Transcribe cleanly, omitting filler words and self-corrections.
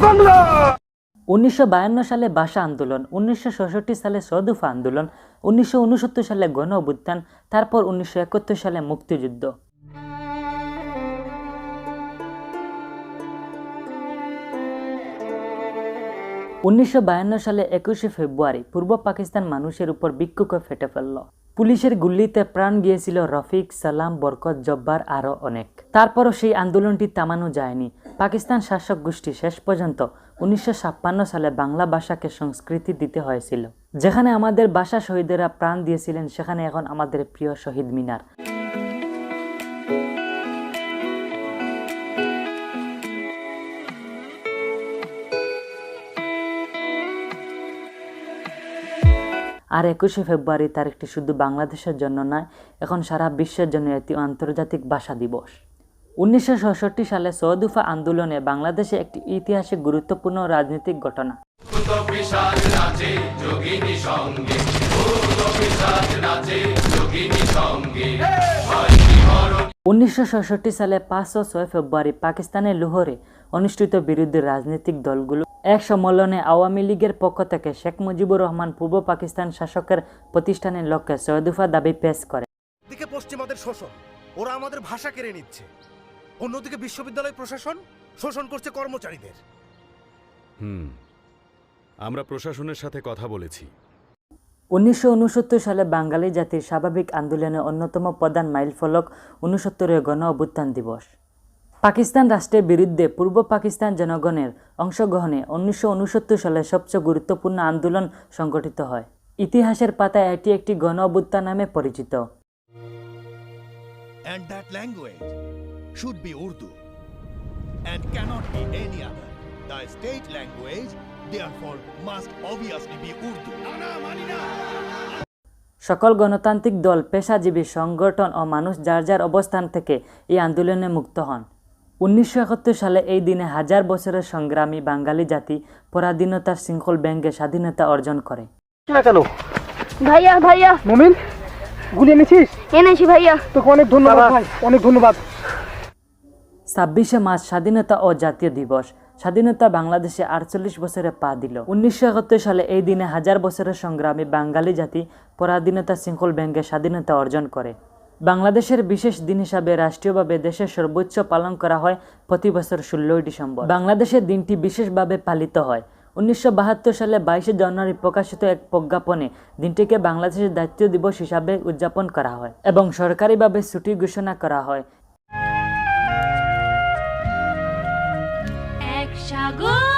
বাংলা। 1952 সালে ভাষা আন্দোলন, 1966 সালে সদুফা আন্দোলন, 1969 সালে গণ অভ্যুত্থান, তারপর 1971 সালে মুক্তিযুদ্ধ। উনিশশো সালে 21শে ফেব্রুয়ারি পূর্ব পাকিস্তান মানুষের উপর বিক্ষোভে ফেটে ফেলল। পুলিশের গুলিতে প্রাণ গিয়েছিল রফিক, সালাম, বরকত, জব্বার আরও অনেক। তারপরও সেই আন্দোলনটি থামানো যায়নি। পাকিস্তান শাসক গোষ্ঠী শেষ পর্যন্ত 1956 সালে বাংলা ভাষাকে সংস্কৃতি দিতে হয়েছিল। যেখানে আমাদের ভাষা শহীদেরা প্রাণ দিয়েছিলেন, সেখানে এখন আমাদের প্রিয় শহীদ মিনার। আর 21শে ফেব্রুয়ারি তারিখটি শুধু বাংলাদেশের জন্য নয়, এখন সারা বিশ্বের জন্য এটি আন্তর্জাতিক ভাষা দিবস। 1966 সালে সদুফা আন্দোলনে বাংলাদেশে একটি ঐতিহাসিক গুরুত্বপূর্ণ রাজনৈতিক ঘটনা। 1966 সালে 5 ও 6 ফেব্রুয়ারি পাকিস্তানের লাহোরে অনুষ্ঠিত বিরোধী রাজনৈতিক দলগুলো এক সম্মেলনে আওয়ামী লীগের পক্ষ থেকে শেখ মুজিবুর রহমান পূর্ব পাকিস্তান শাসকের প্রতিষ্ঠানের লক্ষ্যে সদুফা দাবি পেশ করে। দিকে পশ্চিমাদের শোষণ, ওরা আমাদের ভাষা কেড়ে নিচ্ছে। অন্যদিকে বিশ্ববিদ্যালয় প্রশাসন শোষণ করছে কর্মচারীদের। আমরা প্রশাসনের সাথে কথা বলেছি। 1969 সালে বাঙালি জাতির স্বাভাবিক আন্দোলনের অন্যতম প্রধান মাইলফলক 69 গণ অভ্যুত্থান দিবস। পাকিস্তান রাষ্ট্রের বিরুদ্ধে পূর্ব পাকিস্তান জনগণের অংশগ্রহণে 1969 সালে সবচেয়ে গুরুত্বপূর্ণ আন্দোলন সংগঠিত হয়। ইতিহাসের পাতায় এটি একটি গণ অভ্যুত্থান নামে পরিচিত। And that language should be Urdu and cannot be any other. The state language therefore must obviously be Urdu. সকল গণতান্ত্রিক দল, পেশাজীবী সংগঠন ও মানুষ যার যার অবস্থান থেকে এই আন্দোলনে মুক্ত হন। 1971 সালে এই দিনে হাজার বছরের সংগ্রামী বাঙালি জাতি পরাধীনতার শৃঙ্খল ভেঙে স্বাধীনতা অর্জন করে। কেন ভাইয়া ভাইয়া মুমিন, গুলি এনেছিস? এনেছি ভাইয়া। তোকে অনেক ধন্যবাদ ভাই, অনেক ধন্যবাদ। 26শে মার্চ স্বাধীনতা ও জাতীয় দিবস। স্বাধীনতা বাংলাদেশে 48 বছরে পা দিল। 1971 সালে এই দিনে হাজার বছরের সংগ্রামী বাঙালি জাতি পরাধীনতা শৃঙ্খল ভেঙে স্বাধীনতা অর্জন করে। বাংলাদেশের বিশেষ দিন হিসাবে রাষ্ট্রীয়ভাবে দেশের সর্বোচ্চ পালন করা হয় প্রতি বছর 16 ডিসেম্বর। বাংলাদেশের দিনটি বিশেষভাবে পালিত হয়। 1972 সালে 22শে জানুয়ারি প্রকাশিত এক প্রজ্ঞাপনে দিনটিকে বাংলাদেশের জাতীয় দিবস হিসাবে উদযাপন করা হয় এবং সরকারিভাবে ছুটি ঘোষণা করা হয়। সাগর